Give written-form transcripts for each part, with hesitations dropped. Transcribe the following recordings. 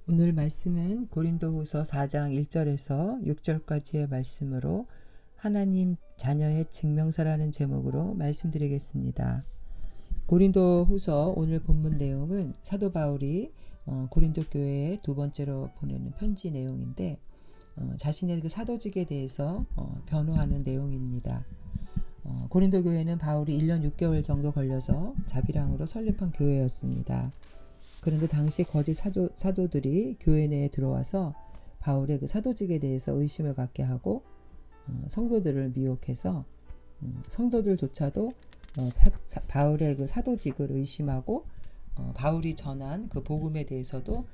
오늘 말씀은 고린도후서 4장 1절에서 6절까지의 말씀으로 하나님 자녀의 증명서라는 제목으로 말씀드리겠습니다. 고린도후서 오늘 본문 내용은 사도 바울이 고린도 교회에 두 번째로 보내는 편지 내용인데 자신의 그 사도직에 대해서 변호하는 내용입니다. 고린도 교회는 바울이 1년 6개월 정도 걸려서 자비랑으로 설립한 교회였습니다. 그런데 당시 거짓 사도들이 교회 내에 들어와서 바울의 그 사도직에 대해서 의심을 갖게 하고 성도들을 미혹해서 성도들조차도 바울의 그 사도직을 의심하고 바울이 전한 그 복음에 대해서도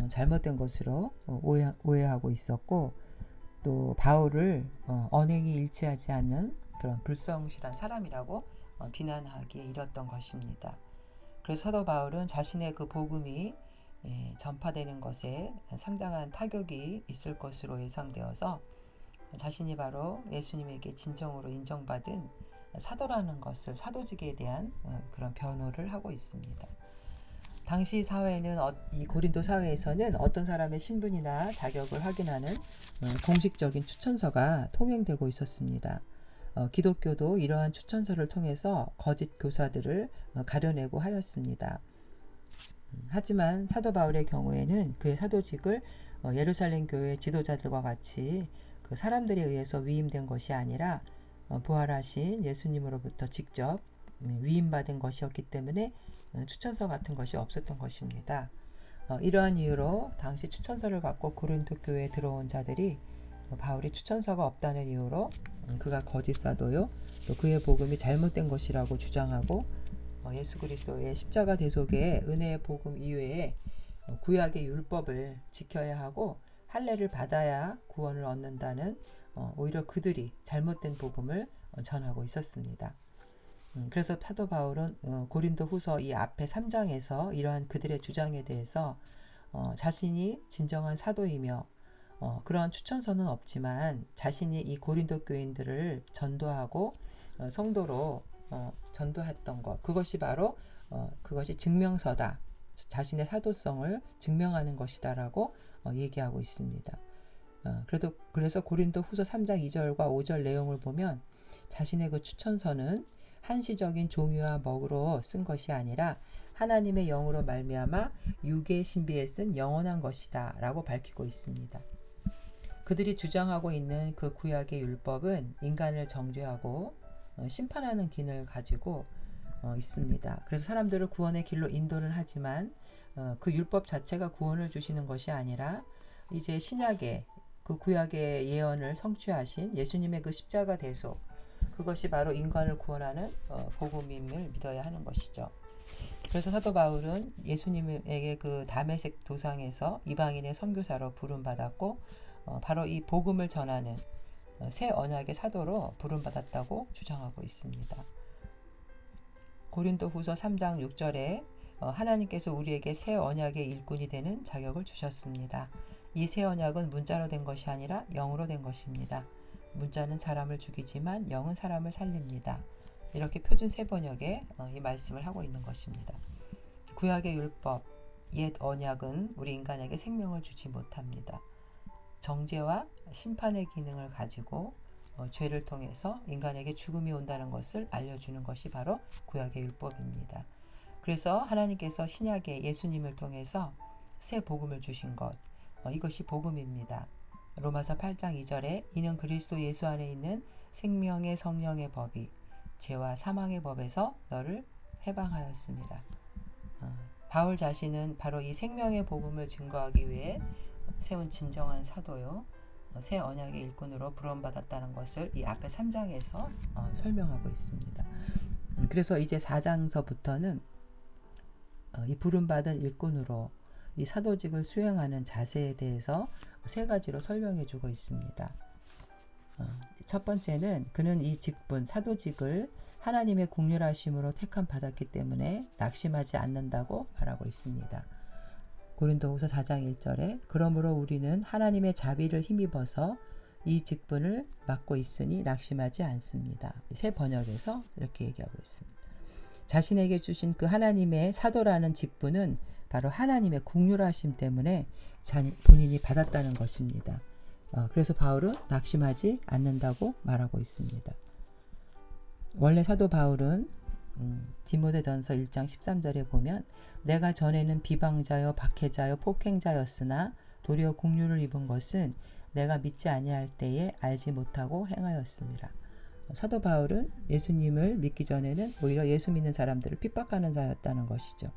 잘못된 것으로 오해하고 있었고, 또 바울을 언행이 일치하지 않는 그런 불성실한 사람이라고 비난하기에 이뤘던 것입니다. 그래서 사도 바울은 자신의 그 복음이 전파되는 것에 상당한 타격이 있을 것으로 예상되어서 자신이 바로 예수님에게 진정으로 인정받은 사도라는 것을, 사도직에 대한 그런 변호를 하고 있습니다. 당시 사회는, 이 고린도 사회에서는 어떤 사람의 신분이나 자격을 확인하는 공식적인 추천서가 통행되고 있었습니다. 기독교도 이러한 추천서를 통해서 거짓 교사들을 가려내고 하였습니다. 하지만 사도 바울의 경우에는 그의 사도직을 예루살렘 교회 지도자들과 같이 그 사람들에 의해서 위임된 것이 아니라 부활하신 예수님으로부터 직접 위임받은 것이었기 때문에 추천서 같은 것이 없었던 것입니다. 이러한 이유로 당시 추천서를 갖고 고린도 교회에 들어온 자들이 바울이 추천서가 없다는 이유로 그가 거짓 사도요, 또 그의 복음이 잘못된 것이라고 주장하고 예수 그리스도의 십자가 대속의 은혜의 복음 이외에 구약의 율법을 지켜야 하고 할례를 받아야 구원을 얻는다는 오히려 그들이 잘못된 복음을 전하고 있었습니다. 그래서 사도 바울은 고린도 후서 이 앞에 3장에서 이러한 그들의 주장에 대해서 자신이 진정한 사도이며 그러한 추천서는 없지만 자신이 이 고린도 교인들을 전도하고 성도로 전도했던 것, 그것이 바로 그것이 증명서다, 자신의 사도성을 증명하는 것이다라고 얘기하고 있습니다. 그래서 고린도 후서 3장 2절과 5절 내용을 보면 자신의 그 추천서는 한시적인 종이와 먹으로 쓴 것이 아니라 하나님의 영으로 말미암아 육의 신비에 쓴 영원한 것이다 라고 밝히고 있습니다. 그들이 주장하고 있는 그 구약의 율법은 인간을 정죄하고 심판하는 기능을 가지고 있습니다. 그래서 사람들을 구원의 길로 인도는 하지만 그 율법 자체가 구원을 주시는 것이 아니라 이제 신약의 그 구약의 예언을 성취하신 예수님의 그 십자가 대속, 그것이 바로 인간을 구원하는 복음임을 믿어야 하는 것이죠. 그래서 사도 바울은 예수님에게 그 다메섹 도상에서 이방인의 선교사로 부름받았고 바로 이 복음을 전하는 새 언약의 사도로 부름받았다고 주장하고 있습니다. 고린도 후서 3장 6절에 하나님께서 우리에게 새 언약의 일꾼이 되는 자격을 주셨습니다. 이 새 언약은 문자로 된 것이 아니라 영으로 된 것입니다. 문자는 사람을 죽이지만 영은 사람을 살립니다. 이렇게 표준 세번역에 이 말씀을 하고 있는 것입니다. 구약의 율법, 옛 언약은 우리 인간에게 생명을 주지 못합니다. 정죄와 심판의 기능을 가지고 죄를 통해서 인간에게 죽음이 온다는 것을 알려주는 것이 바로 구약의 율법입니다. 그래서 하나님께서 신약의 예수님을 통해서 새 복음을 주신 것, 이것이 복음입니다. 로마서 8장 2절에 이는 그리스도 예수 안에 있는 생명의 성령의 법이 죄와 사망의 법에서 너를 해방하였습니다. 바울 자신은 바로 이 생명의 복음을 증거하기 위해 세운 진정한 사도요, 새 언약의 일꾼으로 부름받았다는 것을 이 앞에 3장에서 설명하고 있습니다. 그래서 이제 4장서부터는 이 부름받은 일꾼으로 이 사도직을 수행하는 자세에 대해서 세 가지로 설명해 주고 있습니다. 첫 번째는 그는 이 직분, 사도직을 하나님의 국률하심으로 택함 받았기 때문에 낙심하지 않는다고 말하고 있습니다. 고린도후서 4장 1절에 그러므로 우리는 하나님의 자비를 힘입어서 이 직분을 맡고 있으니 낙심하지 않습니다. 새 번역에서 이렇게 얘기하고 있습니다. 자신에게 주신 그 하나님의 사도라는 직분은 바로 하나님의 긍휼하심 때문에 본인이 받았다는 것입니다. 그래서 바울은 낙심하지 않는다고 말하고 있습니다. 원래 사도 바울은 디모데전서 1장 13절에 보면 내가 전에는 비방자요 박해자요 폭행자였으나 도리어 긍휼을 입은 것은 내가 믿지 아니할 때에 알지 못하고 행하였습니다. 사도 바울은 예수님을 믿기 전에는 오히려 예수 믿는 사람들을 핍박하는 자였다는 것이죠.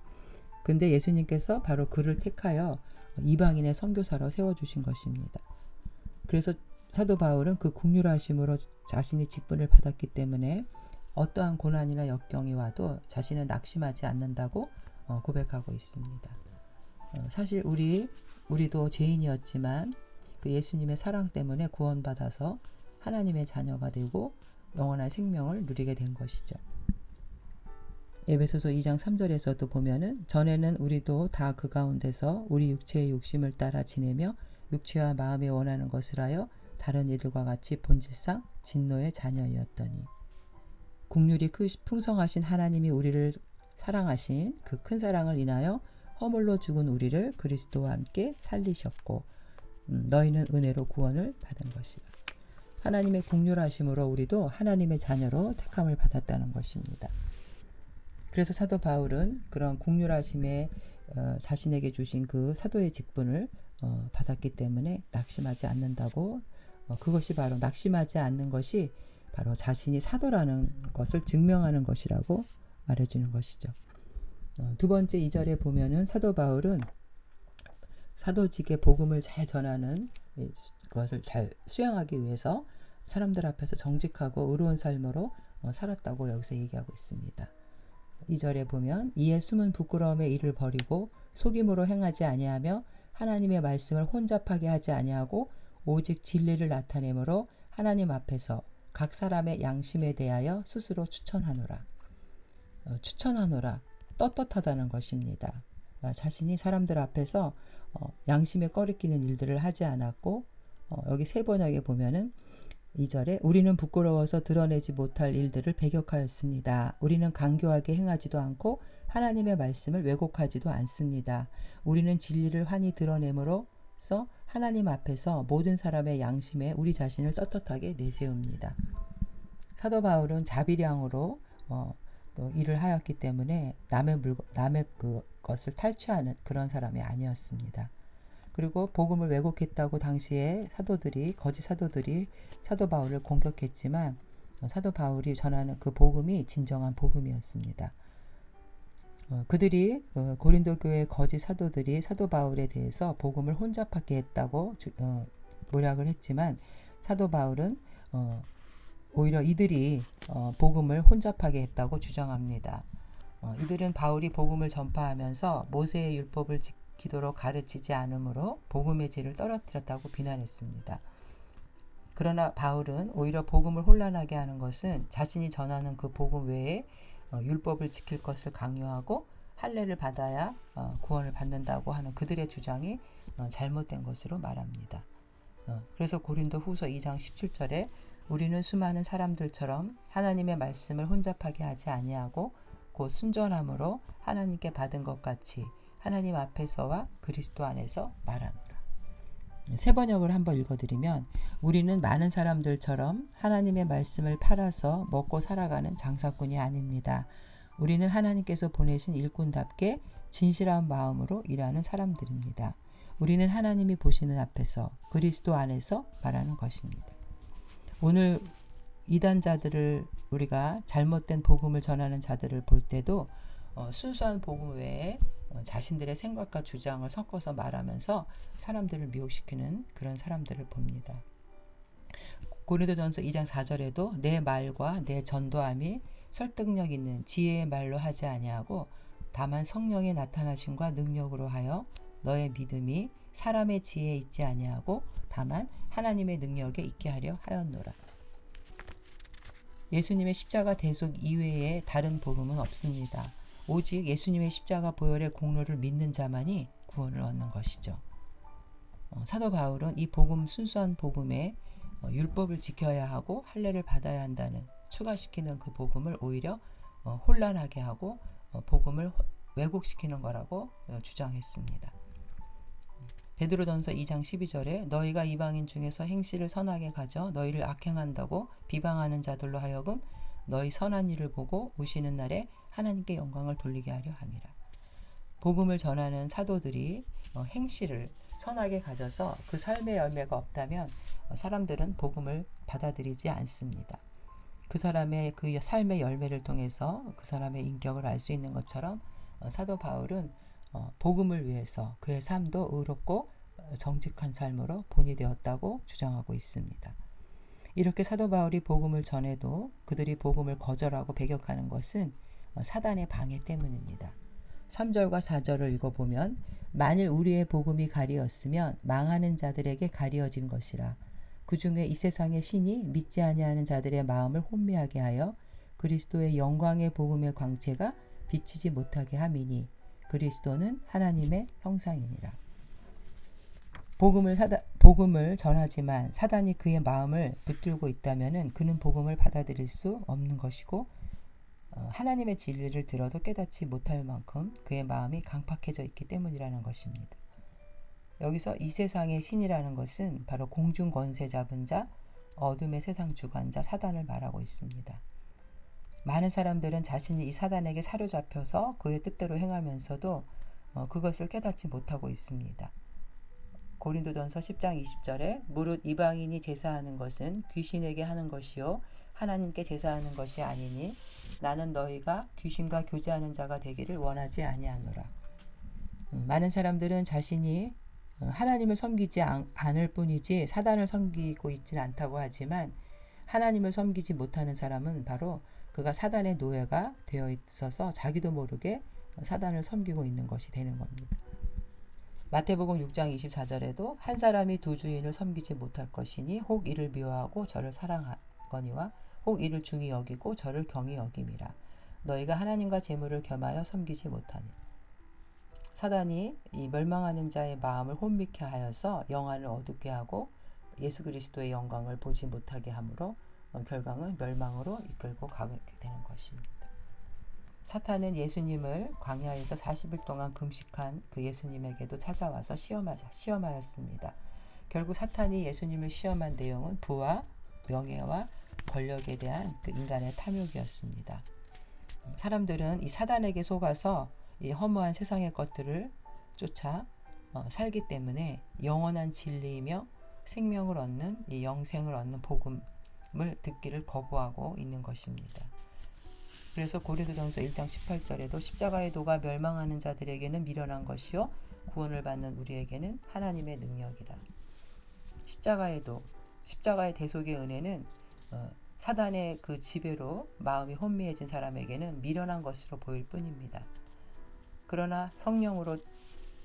근데 예수님께서 바로 그를 택하여 이방인의 선교사로 세워주신 것입니다. 그래서 사도 바울은 그 긍휼하심으로 자신이 직분을 받았기 때문에 어떠한 고난이나 역경이 와도 자신은 낙심하지 않는다고 고백하고 있습니다. 사실 우리도 죄인이었지만 그 예수님의 사랑 때문에 구원받아서 하나님의 자녀가 되고 영원한 생명을 누리게 된 것이죠. 에베소서 2장 3절에서도 보면은 전에는 우리도 다 그 가운데서 우리 육체의 욕심을 따라 지내며 육체와 마음에 원하는 것을 하여 다른 이들과 같이 본질상 진노의 자녀이었더니 긍휼이 풍성하신 하나님이 우리를 사랑하신 그 큰 사랑을 인하여 허물로 죽은 우리를 그리스도와 함께 살리셨고 너희는 은혜로 구원을 받은 것이라. 하나님의 긍휼하심으로 우리도 하나님의 자녀로 택함을 받았다는 것입니다. 그래서 사도 바울은 그런 긍휼하심에 자신에게 주신 그 사도의 직분을 받았기 때문에 낙심하지 않는다고 그것이 바로 낙심하지 않는 것이 바로 자신이 사도라는 것을 증명하는 것이라고 말해주는 것이죠. 두 번째 2절에 보면은 사도 바울은 사도직의 복음을 잘 전하는 그것을 잘 수행하기 위해서 사람들 앞에서 정직하고 의로운 삶으로 살았다고 여기서 얘기하고 있습니다. 2절에 보면 이에 숨은 부끄러움의 일을 버리고 속임으로 행하지 아니하며 하나님의 말씀을 혼잡하게 하지 아니하고 오직 진리를 나타내므로 하나님 앞에서 각 사람의 양심에 대하여 스스로 추천하노라. 추천하노라. 떳떳하다는 것입니다. 자신이 사람들 앞에서 양심에 꺼리끼는 일들을 하지 않았고 여기 세 번역에 보면은 2절에 우리는 부끄러워서 드러내지 못할 일들을 배격하였습니다. 우리는 강교하게 행하지도 않고 하나님의 말씀을 왜곡하지도 않습니다. 우리는 진리를 환히 드러냄으로써 하나님 앞에서 모든 사람의 양심에 우리 자신을 떳떳하게 내세웁니다. 사도 바울은 자비량으로 일을 하였기 때문에 남의 그것을 탈취하는 그런 사람이 아니었습니다. 그리고 복음을 왜곡했다고 당시에 거짓 사도들이 사도 바울을 공격했지만 사도 바울이 전하는 그 복음이 진정한 복음이었습니다. 그들이 고린도 교회 거짓 사도들이 사도 바울에 대해서 복음을 혼잡하게 했다고 모략을 했지만 사도 바울은 오히려 이들이 복음을 혼잡하게 했다고 주장합니다. 이들은 바울이 복음을 전파하면서 모세의 율법을 지키도록 가르치지 않으므로 복음의 질을 떨어뜨렸다고 비난했습니다. 그러나 바울은 오히려 복음을 혼란하게 하는 것은 자신이 전하는 그 복음 외에 율법을 지킬 것을 강요하고 할례를 받아야 구원을 받는다고 하는 그들의 주장이 잘못된 것으로 말합니다. 그래서 고린도 후서 2장 17절에 우리는 수많은 사람들처럼 하나님의 말씀을 혼잡하게 하지 아니하고 곧 순전함으로 하나님께 받은 것 같이 하나님 앞에서와 그리스도 안에서 말하노라. 세 번역을 한번 읽어드리면 우리는 많은 사람들처럼 하나님의 말씀을 팔아서 먹고 살아가는 장사꾼이 아닙니다. 우리는 하나님께서 보내신 일꾼답게 진실한 마음으로 일하는 사람들입니다. 우리는 하나님이 보시는 앞에서 그리스도 안에서 말하는 것입니다. 오늘 이단자들을 우리가 잘못된 복음을 전하는 자들을 볼 때도 순수한 복음 외에 자신들의 생각과 주장을 섞어서 말하면서 사람들을 미혹시키는 그런 사람들을 봅니다. 고린도전서 2장 4절에도 내 말과 내 전도함이 설득력 있는 지혜의 말로 하지 아니하고 다만 성령의 나타나심과 능력으로 하여 너의 믿음이 사람의 지혜에 있지 아니하고 다만 하나님의 능력에 있게 하려 하였노라. 예수님의 십자가 대속 이외에 다른 복음은 없습니다. 오직 예수님의 십자가 보혈의 공로를 믿는 자만이 구원을 얻는 것이죠. 사도 바울은 이 복음 순수한 복음에 율법을 지켜야 하고 할례를 받아야 한다는 추가시키는 그 복음을 오히려 혼란하게 하고 복음을 왜곡시키는 거라고 주장했습니다. 베드로전서 2장 12절에 너희가 이방인 중에서 행실을 선하게 가져 너희를 악행한다고 비방하는 자들로 하여금 너희 선한 일을 보고 오시는 날에 하나님께 영광을 돌리게 하려 함이라. 복음을 전하는 사도들이 행실을 선하게 가져서 그 삶의 열매가 없다면 사람들은 복음을 받아들이지 않습니다. 그 사람의 그 삶의 열매를 통해서 그 사람의 인격을 알 수 있는 것처럼 사도 바울은 복음을 위해서 그의 삶도 의롭고 정직한 삶으로 본이 되었다고 주장하고 있습니다. 이렇게 사도 바울이 복음을 전해도 그들이 복음을 거절하고 배격하는 것은 사단의 방해 때문입니다. 3절과 4절을 읽어보면 만일 우리의 복음이 가리었으면 망하는 자들에게 가리어진 것이라. 그 중에 이 세상의 신이 믿지 아니하는 자들의 마음을 혼미하게 하여 그리스도의 영광의 복음의 광채가 비치지 못하게 함이니 그리스도는 하나님의 형상이니라. 복음을 전하지만 사단이 그의 마음을 붙들고 있다면 그는 복음을 받아들일 수 없는 것이고 하나님의 진리를 들어도 깨닫지 못할 만큼 그의 마음이 강팍해져 있기 때문이라는 것입니다. 여기서 이 세상의 신이라는 것은 바로 공중 권세 잡은 자, 어둠의 세상 주관자 사단을 말하고 있습니다. 많은 사람들은 자신이 이 사단에게 사로잡혀서 그의 뜻대로 행하면서도 그것을 깨닫지 못하고 있습니다. 고린도전서 10장 20절에 무릇 이방인이 제사하는 것은 귀신에게 하는 것이요 하나님께 제사하는 것이 아니니 나는 너희가 귀신과 교제하는 자가 되기를 원하지 아니하노라. 많은 사람들은 자신이 하나님을 섬기지 않을 뿐이지 사단을 섬기고 있지는 않다고 하지만 하나님을 섬기지 못하는 사람은 바로 그가 사단의 노예가 되어 있어서 자기도 모르게 사단을 섬기고 있는 것이 되는 겁니다. 마태복음 6장 24절에도 한 사람이 두 주인을 섬기지 못할 것이니 혹 이를 미워하고 저를 사랑하거니와 혹 이를 중히 여기고 저를 경히 여김이라. 너희가 하나님과 재물을 겸하여 섬기지 못하니. 사단이 이 멸망하는 자의 마음을 혼미케 하여서 영안을 어둡게 하고 예수 그리스도의 영광을 보지 못하게 하므로 결과는 멸망으로 이끌고 가게 되는 것입니다. 사탄은 예수님을 광야에서 40일 동안 금식한 그 예수님에게도 찾아와서 시험하였습니다. 결국 사탄이 예수님을 시험한 내용은 부와 명예와 권력에 대한 그 인간의 탐욕이었습니다. 사람들은 이 사단에게 속아서 이 허무한 세상의 것들을 쫓아 살기 때문에 영원한 진리이며 생명을 얻는 이 영생을 얻는 복음을 듣기를 거부하고 있는 것입니다. 그래서 고린도전서 1장 18절에도 십자가의 도가 멸망하는 자들에게는 미련한 것이요 구원을 받는 우리에게는 하나님의 능력이라. 십자가의 대속의 은혜는 사단의 그 지배로 마음이 혼미해진 사람에게는 미련한 것으로 보일 뿐입니다. 그러나 성령으로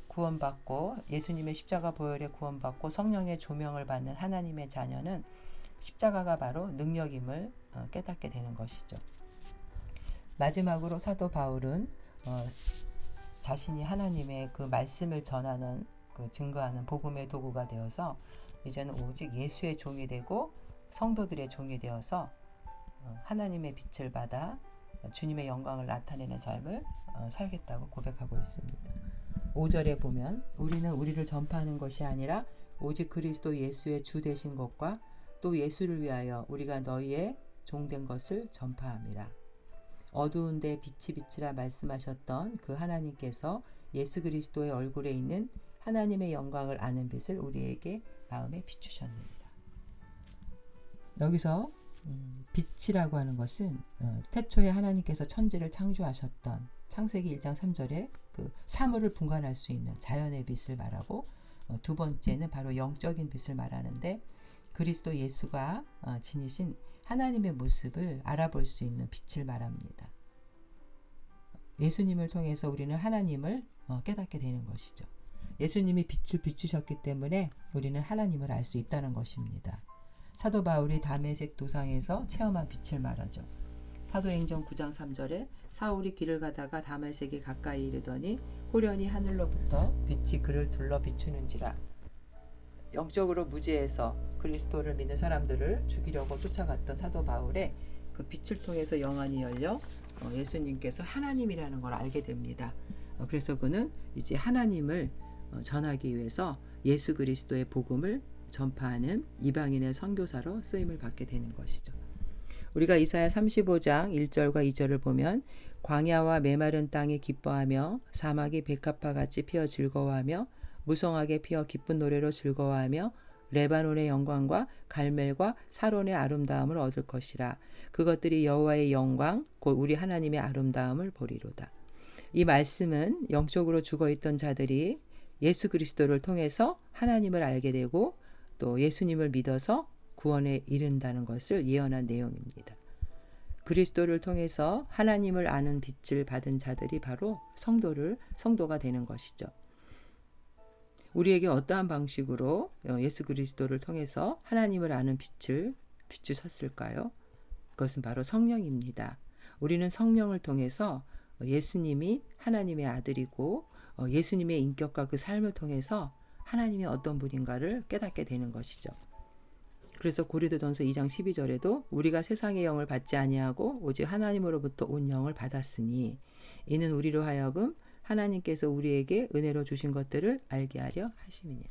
구원받고 예수님의 십자가 보혈에 구원받고 성령의 조명을 받는 하나님의 자녀는 십자가가 바로 능력임을 깨닫게 되는 것이죠. 마지막으로 사도 바울은 자신이 하나님의 그 말씀을 전하는 증거하는 복음의 도구가 되어서 이제는 오직 예수의 종이 되고 성도들의 종이 되어서 하나님의 빛을 받아 주님의 영광을 나타내는 삶을 살겠다고 고백하고 있습니다. 5절에 보면 우리는 우리를 전파하는 것이 아니라 오직 그리스도 예수의 주 되신 것과 또 예수를 위하여 우리가 너희의 종된 것을 전파함이라. 어두운데 빛이 비치라 말씀하셨던 그 하나님께서 예수 그리스도의 얼굴에 있는 하나님의 영광을 아는 빛을 우리에게 마음에 비추셨느니라. 여기서 빛이라고 하는 것은 태초에 하나님께서 천지를 창조하셨던 창세기 1장 3절에 그 사물을 분간할 수 있는 자연의 빛을 말하고 두 번째는 바로 영적인 빛을 말하는데 그리스도 예수가 지니신 하나님의 모습을 알아볼 수 있는 빛을 말합니다. 예수님을 통해서 우리는 하나님을 깨닫게 되는 것이죠. 예수님이 빛을 비추셨기 때문에 우리는 하나님을 알 수 있다는 것입니다. 사도 바울이 다메섹 도상에서 체험한 빛을 말하죠. 사도행전 9장 3절에 사울이 길을 가다가 다메섹에 가까이 이르더니 호련히 하늘로부터 빛이 그를 둘러 비추는지라. 영적으로 무지해서 그리스도를 믿는 사람들을 죽이려고 쫓아갔던 사도 바울의 그 빛을 통해서 영안이 열려 예수님께서 하나님이라는 걸 알게 됩니다. 그래서 그는 이제 하나님을 전하기 위해서 예수 그리스도의 복음을 전파하는 이방인의 선교사로 쓰임을 받게 되는 것이죠. 우리가 이사야 35장 1절과 2절을 보면 광야와 메마른 땅이 기뻐하며 사막이 백합화 같이 피어 즐거워하며 무성하게 피어 기쁜 노래로 즐거워하며 레바논의 영광과 갈멜과 사론의 아름다움을 얻을 것이라. 그것들이 여호와의 영광 곧 우리 하나님의 아름다움을 보리로다. 이 말씀은 영적으로 죽어있던 자들이 예수 그리스도를 통해서 하나님을 알게 되고 또 예수님을 믿어서 구원에 이른다는 것을 예언한 내용입니다. 그리스도를 통해서 하나님을 아는 빛을 받은 자들이 바로 성도가 되는 것이죠. 우리에게 어떠한 방식으로 예수 그리스도를 통해서 하나님을 아는 빛을 비추셨을까요? 그것은 바로 성령입니다. 우리는 성령을 통해서 예수님이 하나님의 아들이고 예수님의 인격과 그 삶을 통해서 하나님이 어떤 분인가를 깨닫게 되는 것이죠. 그래서 고린도전서 2장 12절에도 우리가 세상의 영을 받지 아니하고 오직 하나님으로부터 온 영을 받았으니 이는 우리로 하여금 하나님께서 우리에게 은혜로 주신 것들을 알게 하려 하심이니라.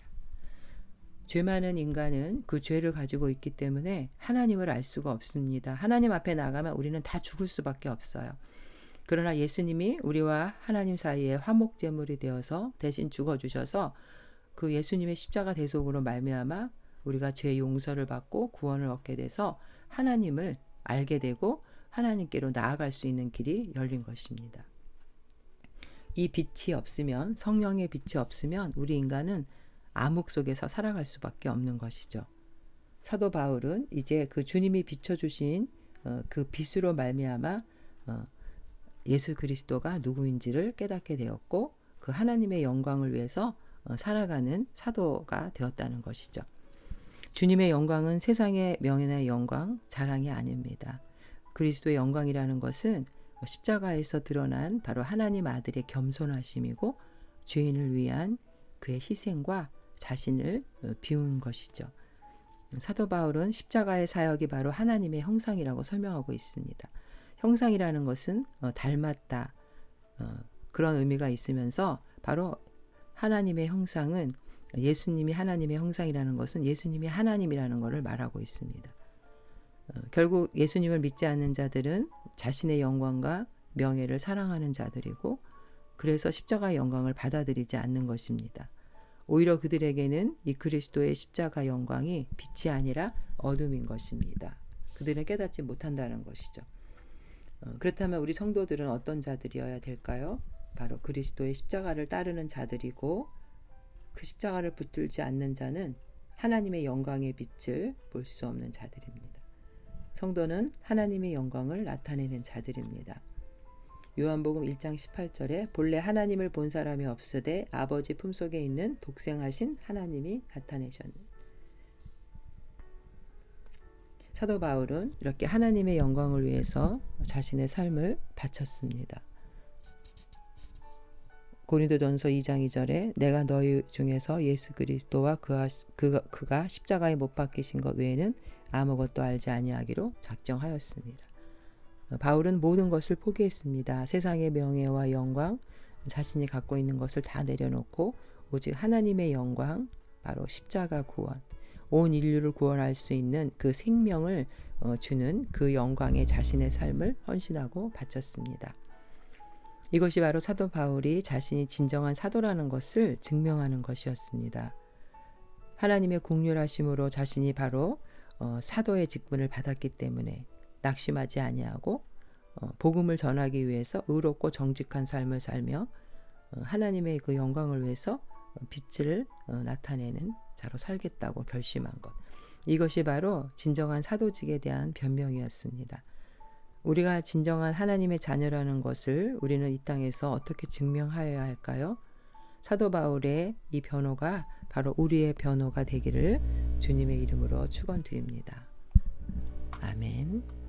죄 많은 인간은 그 죄를 가지고 있기 때문에 하나님을 알 수가 없습니다. 하나님 앞에 나가면 우리는 다 죽을 수밖에 없어요. 그러나 예수님이 우리와 하나님 사이에 화목제물이 되어서 대신 죽어주셔서 그 예수님의 십자가 대속으로 말미암아 우리가 죄 용서를 받고 구원을 얻게 돼서 하나님을 알게 되고 하나님께로 나아갈 수 있는 길이 열린 것입니다. 이 빛이 없으면, 성령의 빛이 없으면 우리 인간은 암흑 속에서 살아갈 수밖에 없는 것이죠. 사도 바울은 이제 그 주님이 비춰주신 그 빛으로 말미암아 예수 그리스도가 누구인지를 깨닫게 되었고 그 하나님의 영광을 위해서 살아가는 사도가 되었다는 것이죠. 주님의 영광은 세상의 명예나 영광, 자랑이 아닙니다. 그리스도의 영광이라는 것은 십자가에서 드러난 바로 하나님 아들의 겸손하심이고 죄인을 위한 그의 희생과 자신을 비운 것이죠. 사도 바울은 십자가의 사역이 바로 하나님의 형상이라고 설명하고 있습니다. 형상이라는 것은 닮았다, 그런 의미가 있으면서 바로 하나님의 형상은 예수님이 하나님의 형상이라는 것은 예수님이 하나님이라는 것을 말하고 있습니다. 결국 예수님을 믿지 않는 자들은 자신의 영광과 명예를 사랑하는 자들이고 그래서 십자가의 영광을 받아들이지 않는 것입니다. 오히려 그들에게는 이 그리스도의 십자가 영광이 빛이 아니라 어둠인 것입니다. 그들은 깨닫지 못한다는 것이죠. 그렇다면 우리 성도들은 어떤 자들이어야 될까요? 바로 그리스도의 십자가를 따르는 자들이고 그 십자가를 붙들지 않는 자는 하나님의 영광의 빛을 볼 수 없는 자들입니다. 성도는 하나님의 영광을 나타내는 자들입니다. 요한복음 1장 18절에 본래 하나님을 본 사람이 없으되 아버지 품속에 있는 독생하신 하나님이 나타내셨네. 사도 바울은 이렇게 하나님의 영광을 위해서 자신의 삶을 바쳤습니다. 고린도전서 2장 2절에 내가 너희 중에서 예수 그리스도와 그가 십자가에 못 박히신 것 외에는 아무것도 알지 아니하기로 작정하였습니다. 바울은 모든 것을 포기했습니다. 세상의 명예와 영광, 자신이 갖고 있는 것을 다 내려놓고 오직 하나님의 영광, 바로 십자가 구원, 온 인류를 구원할 수 있는 그 생명을 주는 그 영광에 자신의 삶을 헌신하고 바쳤습니다. 이것이 바로 사도 바울이 자신이 진정한 사도라는 것을 증명하는 것이었습니다. 하나님의 긍휼하심으로 자신이 바로 사도의 직분을 받았기 때문에 낙심하지 아니하고 복음을 전하기 위해서 의롭고 정직한 삶을 살며 하나님의 그 영광을 위해서 빛을 나타내는 자로 살겠다고 결심한 것. 이것이 바로 진정한 사도직에 대한 변명이었습니다. 우리가 진정한 하나님의 자녀라는 것을 우리는 이 땅에서 어떻게 증명하여야 할까요? 사도 바울의 이 변호가 바로 우리의 변호가 되기를 주님의 이름으로 축원드립니다. 아멘.